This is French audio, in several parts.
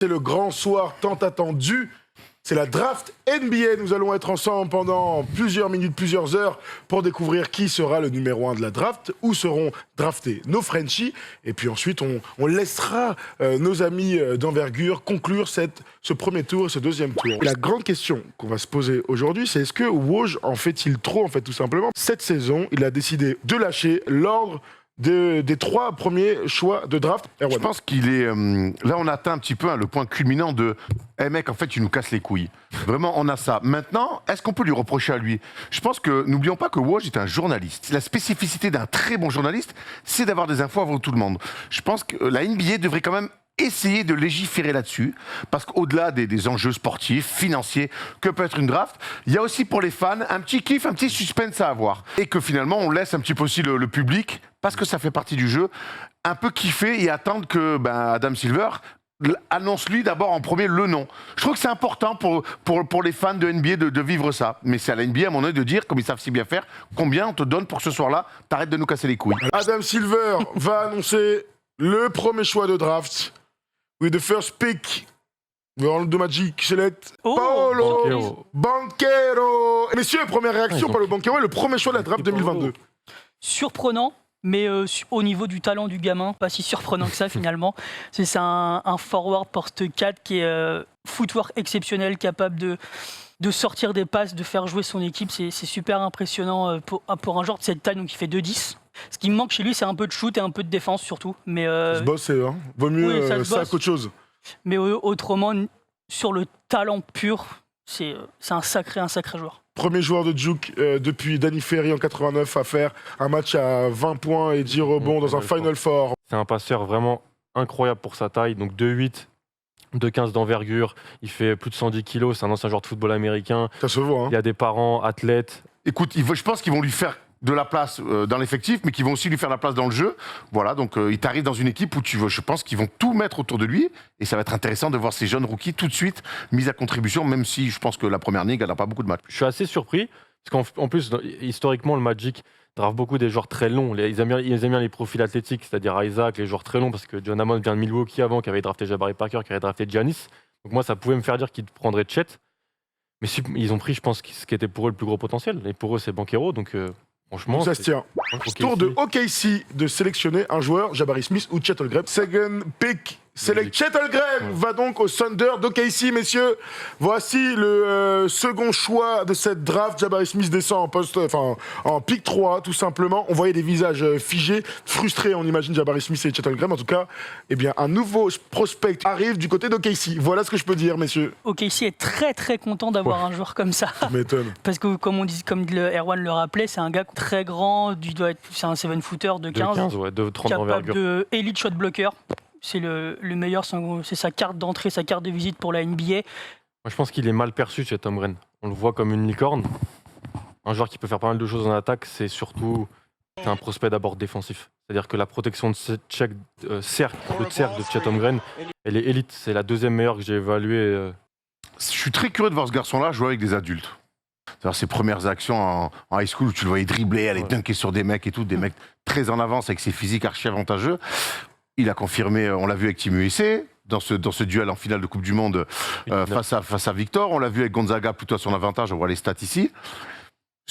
C'est le grand soir tant attendu. C'est la draft NBA. Nous allons être ensemble pendant plusieurs minutes, plusieurs heures pour découvrir qui sera le numéro 1 de la draft, où seront draftés nos Frenchies. Et puis ensuite, on laissera nos amis d'envergure conclure ce premier tour et ce deuxième tour. Et la grande question qu'on va se poser aujourd'hui, c'est est-ce que Woj en fait-il trop, en fait, tout simplement. Cette saison, il a décidé de lâcher l'ordre des 3 premiers choix de draft. Je pense qu'il est... là, on atteint un petit peu le point culminant de « Eh mec, en fait, tu nous casses les couilles ». Vraiment, on a ça. Maintenant, est-ce qu'on peut lui reprocher à lui? Je pense que... N'oublions pas que Woj est un journaliste. La spécificité d'un très bon journaliste, c'est d'avoir des infos avant tout le monde. Je pense que la NBA devrait quand même essayer de légiférer là-dessus, parce qu'au-delà des enjeux sportifs, financiers, que peut être une draft, il y a aussi pour les fans un petit kiff, un petit suspense à avoir. Et que finalement, on laisse un petit peu aussi le public, parce que ça fait partie du jeu, un peu kiffer et attendre que Adam Silver annonce lui d'abord en premier le nom. Je trouve que c'est important pour les fans de NBA de vivre ça. Mais c'est à la NBA, à mon avis, de dire, comme ils savent si bien faire, combien on te donne pour que ce soir-là, t'arrêtes de nous casser les couilles. Adam Silver va annoncer le premier choix de draft. With the first pick, we're on the Magic select Paolo Banchero. Messieurs, première réaction, Paolo Banchero est le premier choix de la draft 2022. Surprenant, mais au niveau du talent du gamin, pas si surprenant que ça finalement. C'est un forward poste 4 qui est footwork exceptionnel, capable de sortir des passes, de faire jouer son équipe. C'est super impressionnant pour un joueur de cette taille, donc il fait 2-10. Ce qui me manque chez lui, c'est un peu de shoot et un peu de défense surtout. Mais ça se bosse, hein. Vaut mieux ça qu'autre chose. Mais autrement, sur le talent pur, c'est un sacré joueur. Premier joueur de Duke depuis Danny Ferry en 89 à faire un match à 20 points et 10 rebonds dans un Final Four. C'est un passeur vraiment incroyable pour sa taille, donc 2,8, 2,15 d'envergure, il fait plus de 110 kilos, c'est un ancien joueur de football américain. Ça se voit, hein. Il y a des parents athlètes. Écoute, je pense qu'ils vont lui faire de la place dans l'effectif, mais qui vont aussi lui faire la place dans le jeu. Voilà, donc il t'arrive dans une équipe où je pense qu'ils vont tout mettre autour de lui, et ça va être intéressant de voir ces jeunes rookies tout de suite mis à contribution, même si je pense que la première ligue, elle n'a pas beaucoup de matchs. Je suis assez surpris, parce qu'en plus, historiquement, le Magic draft beaucoup des joueurs très longs. Ils aiment bien les profils athlétiques, c'est-à-dire Isaac, les joueurs très longs, parce que John Hammond vient de Milwaukee avant, qui avait drafté Jabari Parker, qui avait drafté Giannis. Donc moi, ça pouvait me faire dire qu'ils prendraient Chet. Mais ils ont pris, je pense, ce qui était pour eux le plus gros potentiel. Et pour eux, c'est Banchero, donc... Franchement, ça se tient. Tour de OKC de sélectionner un joueur, Jabari Smith ou Chet Holmgren. Second pick, select Chet Holmgren va donc au Thunder d'OKC, messieurs. Voici le second choix de cette draft. Jabari Smith descend en pick 3, tout simplement. On voyait des visages figés, frustrés, on imagine Jabari Smith et Chet Holmgren. En tout cas, eh bien, un nouveau prospect arrive du côté d'OKC. Voilà ce que je peux dire, messieurs. OKC est très content d'avoir un joueur comme ça. Ça m'étonne. Parce que comme Erwan le rappelait, c'est un gars très grand, c'est un 7-footer de 15, de 30 capable de elite shot blocker. C'est le meilleur, c'est sa carte d'entrée, sa carte de visite pour la NBA. Moi, je pense qu'il est mal perçu chez Tom Holmgren. On le voit comme une licorne. Un joueur qui peut faire pas mal de choses en attaque, c'est un prospect d'abord défensif. C'est-à-dire que la protection de cercle de Chet Holmgren, elle est élite. C'est la deuxième meilleure que j'ai évaluée. Je suis très curieux de voir ce garçon-là jouer avec des adultes. C'est-à-dire ses premières actions en high school où tu le voyais dribbler, aller dunker sur des mecs et tout, des mecs très en avance avec ses physiques archi avantageux. Il a confirmé, on l'a vu avec Team USA, dans ce duel en finale de Coupe du Monde face à Victor. On l'a vu avec Gonzaga plutôt à son avantage, on voit les stats ici.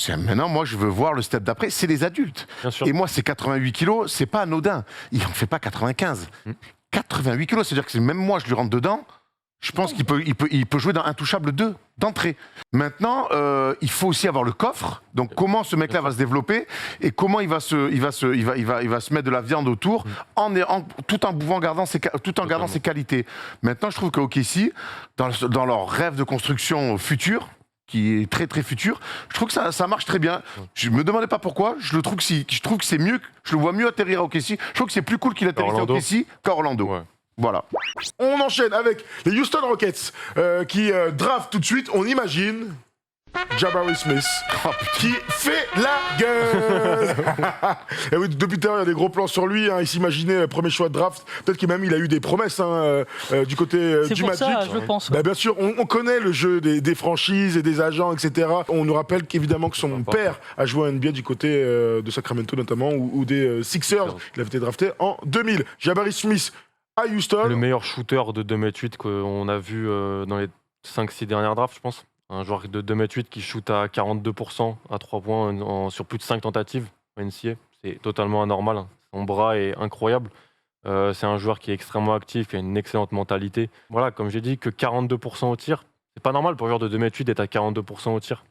Maintenant, moi, je veux voir le step d'après, c'est les adultes. Et moi, ces 88 kilos, c'est pas anodin. Il en fait pas 95. 88 kilos, c'est-à-dire que même moi, je lui rentre dedans. Je pense qu'il peut jouer dans Intouchable 2, d'entrée. Maintenant, il faut aussi avoir le coffre. Donc, comment ce mec-là va se développer et comment il va se mettre de la viande autour tout en gardant ses qualités. Maintenant, je trouve que OKC, dans leur rêve de construction future, qui est très futur, je trouve que ça marche très bien. Je me demandais pas pourquoi, je trouve que c'est mieux, je le vois mieux atterrir à OKC. Je trouve que c'est plus cool qu'il atterrisse à OKC qu'à Orlando. Ouais. Voilà. On enchaîne avec les Houston Rockets qui draftent tout de suite, on imagine, Jabari Smith qui fait la gueule. Et oui, depuis tout à l'heure, il y a des gros plans sur lui. Il s'imaginait premier choix de draft. Peut-être qu'il même il a eu des promesses du côté du Magic. C'est pour ça, je pense. Bien sûr, on connaît le jeu des franchises et des agents, etc. On nous rappelle qu'évidemment que son père a joué à NBA du côté de Sacramento notamment ou des Sixers. Il avait été drafté en 2000. Jabari Smith à Houston. Le meilleur shooter de 2m8 qu'on a vu dans les 5-6 dernières drafts, je pense. Un joueur de 2m8 qui shoot à 42% à 3 points sur plus de 5 tentatives en NCAA. C'est totalement anormal, hein. Son bras est incroyable. C'est un joueur qui est extrêmement actif, qui a une excellente mentalité. Voilà, comme j'ai dit, que 42% au tir. C'est pas normal pour un joueur de 2m8 d'être à 42% au tir.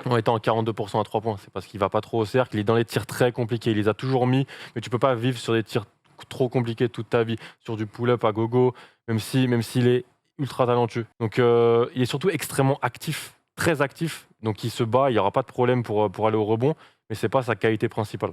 En étant à 42% à 3 points, c'est parce qu'il va pas trop au cercle. Il est dans les tirs très compliqués. Il les a toujours mis, mais tu peux pas vivre sur des tirs trop compliqués toute ta vie, sur du pull-up à gogo, même s'il est ultra talentueux. Donc il est surtout extrêmement actif, très actif. Donc il se bat, il n'y aura pas de problème pour aller au rebond, mais c'est pas sa qualité principale.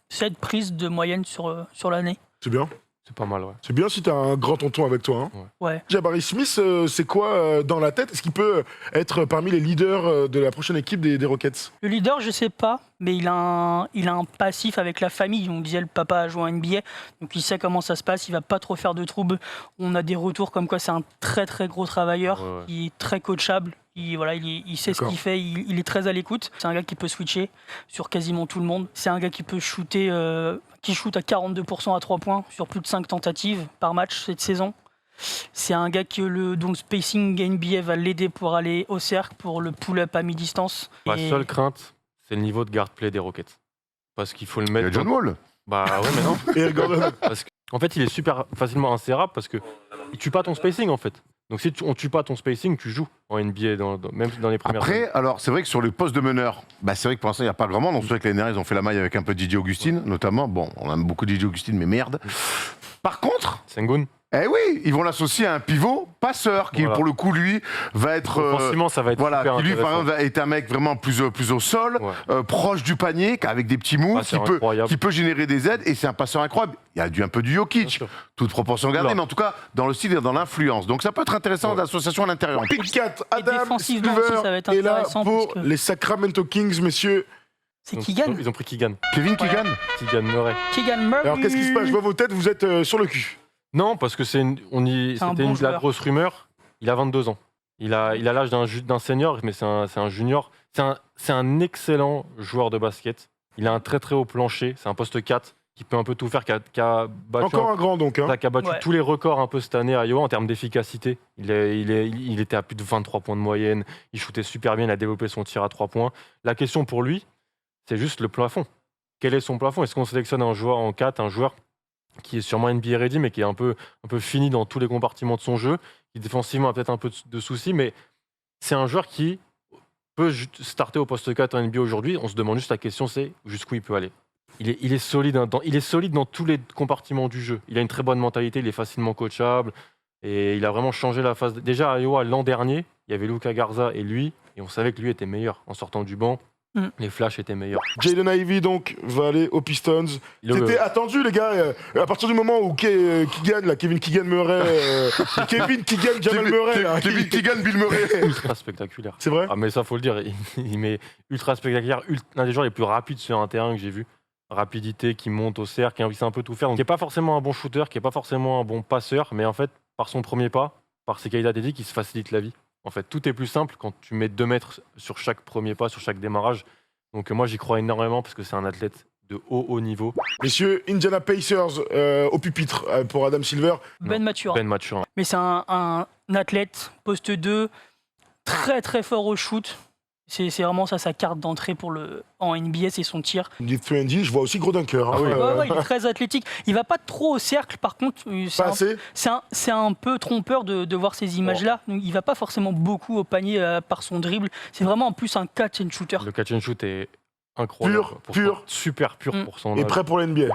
7 prises de moyenne sur l'année. C'est bien. C'est pas mal, ouais. C'est bien si t'as un grand tonton avec toi. Hein. Ouais. Jabari Smith, c'est quoi dans la tête? Est-ce qu'il peut être parmi les leaders de la prochaine équipe des Rockets? Le leader, je sais pas, mais il a un passif avec la famille. On disait le papa a joué en NBA, donc il sait comment ça se passe. Il va pas trop faire de troubles. On a des retours comme quoi c'est un très très gros travailleur, qui est très coachable. Il sait ce qu'il fait, il est très à l'écoute. C'est un gars qui peut switcher sur quasiment tout le monde. C'est un gars qui peut shooter, qui shoot à 42% à 3 points sur plus de 5 tentatives par match cette saison. C'est un gars que le spacing NBA va l'aider pour aller au cercle, pour le pull-up à mi-distance. Ma seule crainte, c'est le niveau de guard play des Rockets. Parce qu'il faut le mettre. Il y a John Wall. Bah ouais, mais non. Et Gordon. Parce qu'en fait, il est super facilement insérable parce que il tue pas ton spacing en fait. Donc si on tue pas ton spacing, tu joues en NBA, même dans les premières années. Après, alors c'est vrai que sur le poste de meneur, c'est vrai que pour l'instant il n'y a pas grand monde. On sait que l'année dernière ils ont fait la maille avec un peu Didier Augustine, notamment. Bon, on aime beaucoup Didier Augustine, mais merde. Par contre, Sengun. eh oui, ils vont l'associer à un pivot passeur qui, pour le coup, lui, va être. Offensivement, ça va être super qui lui, par intéressant. exemple, est un mec vraiment plus au sol, proche du panier, avec des petits moves, qui peut générer des aides, et c'est un passeur incroyable. Il y a un peu du Jokic, toute proportion gardée, mais en tout cas, dans le style et dans l'influence. Donc ça peut être intéressant d'association à l'intérieur. Pick 4, Adam défensivement aussi, ça va être Silver est là intéressant pour parce que- les Sacramento Kings, messieurs. C'est Keegan. Ils ont pris Keegan. Kevin Keegan. Keegan Murray. Keegan Murray. Alors qu'est-ce qui se passe? Je vois vos têtes, vous êtes sur le cul. Non, parce que c'était bon la joueur. grosse rumeur. Il a 22 ans. Il a l'âge d'un senior, mais c'est un junior. C'est un excellent joueur de basket. Il a un très très haut plancher. C'est un poste 4 qui peut un peu tout faire, qui a battu, Encore un grand donc. Hein. qui a battu tous les records un peu cette année à Iowa en termes d'efficacité. Il était à plus de 23 points de moyenne. Il shootait super bien. Il a développé son tir à 3 points. La question pour lui, c'est juste le plafond. Quel est son plafond? Est-ce qu'on sélectionne un joueur en 4, un joueur qui est sûrement NBA ready, mais qui est un peu fini dans tous les compartiments de son jeu, qui défensivement a peut-être un peu de soucis, mais c'est un joueur qui peut starter au poste 4 en NBA aujourd'hui. On se demande juste la question, c'est jusqu'où il peut aller. Il est solide dans tous les compartiments du jeu. Il a une très bonne mentalité, il est facilement coachable, et il a vraiment changé la phase. Déjà à Iowa l'an dernier, il y avait Luka Garza et lui, et on savait que lui était meilleur en sortant du banc. Les flashs étaient meilleurs. Jaden Ivey donc va aller aux Pistons. C'était attendu les gars. À partir du moment où Kevin Keegan Murray, Kevin Keegan Jamal Murray, là, Kevin Keegan Bill Murray. Ultra spectaculaire. c'est vrai. Ah mais ça faut le dire, il met ultra spectaculaire, l'un des joueurs les plus rapides sur un terrain que j'ai vu. Rapidité, qui monte au cercle, qui sait un peu tout faire. Donc, qui n'est pas forcément un bon shooter, qui n'est pas forcément un bon passeur, mais en fait, par son premier pas, par ses qualités athlétiques, il se facilite la vie. En fait, tout est plus simple quand tu mets 2 mètres sur chaque premier pas, sur chaque démarrage. Donc moi, j'y crois énormément parce que c'est un athlète de haut niveau. Messieurs, Indiana Pacers au pupitre pour Adam Silver. Ben Mathurin. Ben Mathurin. Mais c'est un athlète poste 2, très très fort au shoot. C'est vraiment ça sa carte d'entrée en NBA, c'est son tir. Il est 3&D, je vois aussi gros dunker. Hein. Ouais, il est très athlétique. Il va pas trop au cercle, par contre. C'est un peu trompeur de voir ces images-là. Donc, il va pas forcément beaucoup au panier par son dribble. C'est vraiment en plus un catch and shooter. Le catch and shoot est incroyable. Super pur pour son Et âge. prêt pour l'NBA.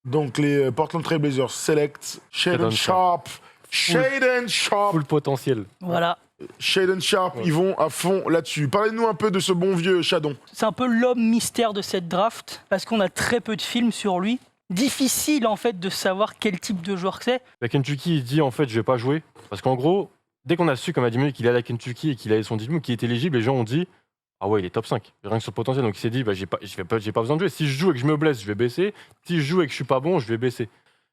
Donc les Portland Trail Blazers select Shaedon Sharpe. Full potentiel. Voilà. Shaedon Sharpe, ils vont à fond là-dessus. Parlez-nous un peu de ce bon vieux Shadon. C'est un peu l'homme mystère de cette draft parce qu'on a très peu de films sur lui. Difficile en fait de savoir quel type de joueur c'est. La Kentucky, il dit en fait je vais pas jouer parce qu'en gros, dès qu'on a su comme a dit qu'il allait à la Kentucky et qu'il avait son diplôme, qu'il était éligible, les gens ont dit ah ouais il est top 5, rien que sur le potentiel. Donc il s'est dit j'ai pas besoin de jouer. Si je joue et que je me blesse, je vais baisser. Si je joue et que je suis pas bon, je vais baisser.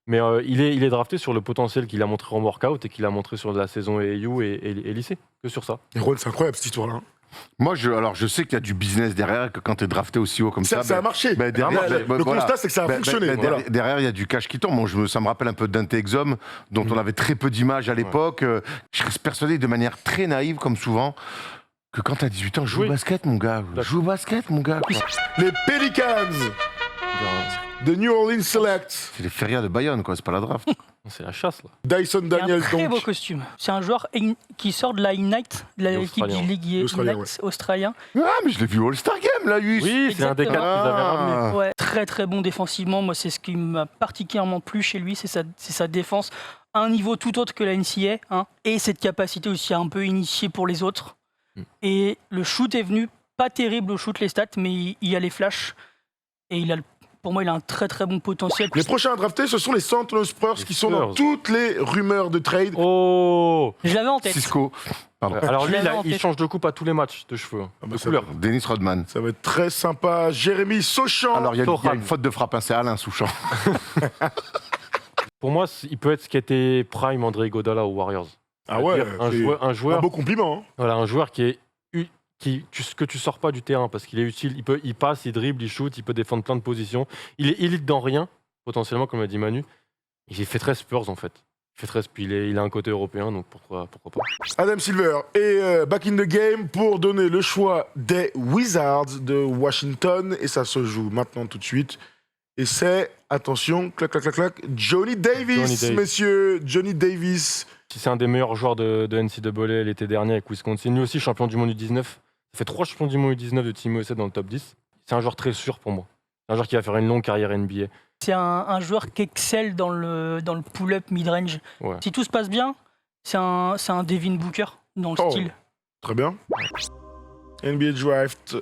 Mais il est drafté sur le potentiel qu'il a montré en workout et qu'il a montré sur la saison AAU et lycée, que sur ça. Et Juan, c'est incroyable cette histoire-là. Moi, je sais qu'il y a du business derrière, que quand tu es drafté aussi haut comme ça. Ça a marché. Le constat, c'est que ça a fonctionné. Derrière, il y a du cash qui tombe. Ça me rappelle un peu Dante Exum, dont on avait très peu d'images à l'époque. Je reste persuadé de manière très naïve, comme souvent, que quand tu as 18 ans, joue au basket, mon gars. Joue au basket, mon gars. Quoi. Les Pelicans de New Orleans Select. C'est les férias de Bayonne, quoi. C'est pas la draft. C'est la chasse, là. Dyson Il a un Daniels, très beau donc. costume. C'est un joueur qui sort de la Ignite, de l'équipe du League Ignite australien. Ah, mais je l'ai vu au All-Star Game, là, lui. Oui, c'est un des 4 qu'ils avaient ramené. Ouais, très très bon défensivement. Moi, c'est ce qui m'a particulièrement plu chez lui, c'est sa défense à un niveau tout autre que la NCA, hein, et cette capacité aussi à un peu initier pour les autres. Et le shoot est venu, pas terrible au shoot les stats, mais il a les flashs et pour moi, il a un très très bon potentiel. Les prochains à drafter, ce sont les San Antonio Spurs qui sont dans toutes les rumeurs de trade. Oh, je l'avais en tête. Cisco. Pardon. Alors lui, il change de coupe à tous les matchs de cheveux. De couleur. Dennis Rodman. Ça va être très sympa. Jérémy Sauchamp. Alors, il y a une faute de frappe, hein, c'est Alain Souchon. Pour moi, il peut être ce qu'était Prime André Iguodala aux Warriors. Ah ouais, un joueur, un beau compliment. Hein. Voilà, un joueur que tu sors pas du terrain parce qu'il est utile. Il passe, il dribble, il shoot, il peut défendre plein de positions. Il est élite dans rien, potentiellement, comme l'a dit Manu. Il fait très Spurs en fait. Il fait très, puis il a un côté européen, donc pourquoi pas. Adam Silver est back in the game pour donner le choix des Wizards de Washington. Et ça se joue maintenant tout de suite. Et c'est, attention, clac, clac, clac, clac, Johnny Davis, messieurs, Johnny Davis. C'est un des meilleurs joueurs de NCAA l'été dernier avec Wisconsin. Lui aussi, champion du monde U19. Ça fait 3 champions du monde U19 de Team USA dans le top 10. C'est un joueur très sûr pour moi. C'est un joueur qui va faire une longue carrière NBA. C'est un joueur qui excelle dans le pull-up mid-range. Ouais. Si tout se passe bien, c'est un Devin Booker dans le style. Très bien. NBA Draft,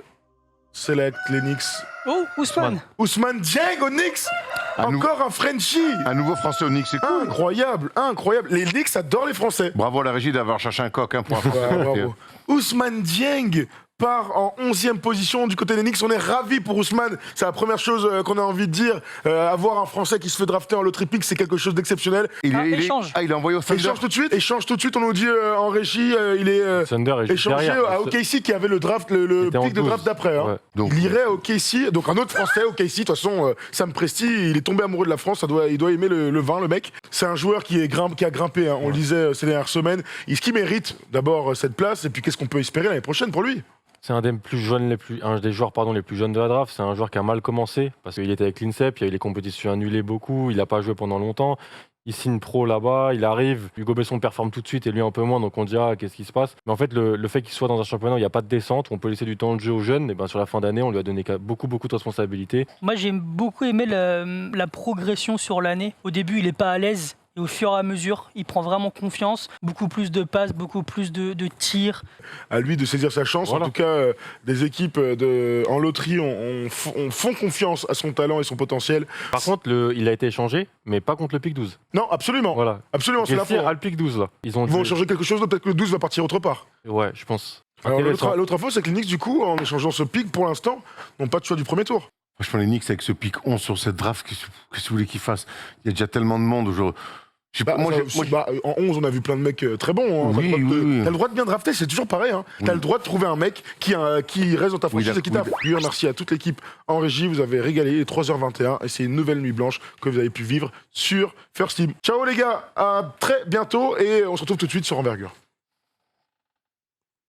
Select, les Knicks. Oh, Ousmane. Ousmane Dieng aux Knicks. Encore un Frenchie. Un nouveau Français aux Knicks, c'est cool. Incroyable. Les Knicks adorent les Français. Bravo à la régie d'avoir cherché un coq, pour bravo. Ousmane Dieng part en 11e position du côté des Knicks. On est ravis pour Ousmane. C'est la première chose qu'on a envie de dire. Avoir un Français qui se fait drafter en loterie pick, c'est quelque chose d'exceptionnel. Il est envoyé au Thunder. Échange tout de suite. On nous dit en régie, il est échangé à OKC qui avait le pick de draft d'après. Hein. Ouais. Donc, il irait à OKC. Donc un autre Français au OKC. De toute façon, Sam Presti, il est tombé amoureux de la France. Il doit aimer le vin, le mec. C'est un joueur qui a grimpé. Hein. On le disait ces dernières semaines. Est-ce qu'il mérite d'abord cette place? Et puis qu'est-ce qu'on peut espérer l'année prochaine pour lui? C'est un des joueurs les plus jeunes de la draft. C'est un joueur qui a mal commencé parce qu'il était avec l'INSEP, il y a eu les compétitions annulées beaucoup, il n'a pas joué pendant longtemps. Il signe pro là-bas, il arrive, Hugo Besson performe tout de suite et lui un peu moins, donc on dira qu'est-ce qui se passe. Mais en fait, le fait qu'il soit dans un championnat où il n'y a pas de descente, où on peut laisser du temps de jeu aux jeunes, et ben sur la fin d'année, on lui a donné beaucoup de responsabilités. Moi, j'ai beaucoup aimé la progression sur l'année. Au début, il n'est pas à l'aise. Et au fur et à mesure, il prend vraiment confiance. Beaucoup plus de passes, beaucoup plus de tirs. À lui de saisir sa chance. Voilà. En tout cas, des équipes en loterie font confiance à son talent et son potentiel. Par contre, il a été échangé, mais pas contre le pick 12. Non, absolument. Voilà. Absolument, c'est la fois. À le pick 12, là. Ils vont changer quelque chose, peut-être que le 12 va partir autre part. Ouais, je pense. Alors, l'autre info, c'est que les Knicks, du coup, en échangeant ce pick, pour l'instant, n'ont pas de choix du premier tour. Je pense les Knicks, avec ce pick 11 sur cette draft, qu'est-ce que vous voulez qu'ils fassent? Il y a déjà tellement de monde aujourd'hui. En 11, on a vu plein de mecs très bons. Hein. Oui. T'as le droit de bien drafter, c'est toujours pareil. Hein. T'as le droit de trouver un mec qui reste dans ta franchise et qui tape. Merci à toute l'équipe en régie. Vous avez régalé les 3h21 et c'est une nouvelle nuit blanche que vous avez pu vivre sur First Team. Ciao les gars, à très bientôt et on se retrouve tout de suite sur Envergure.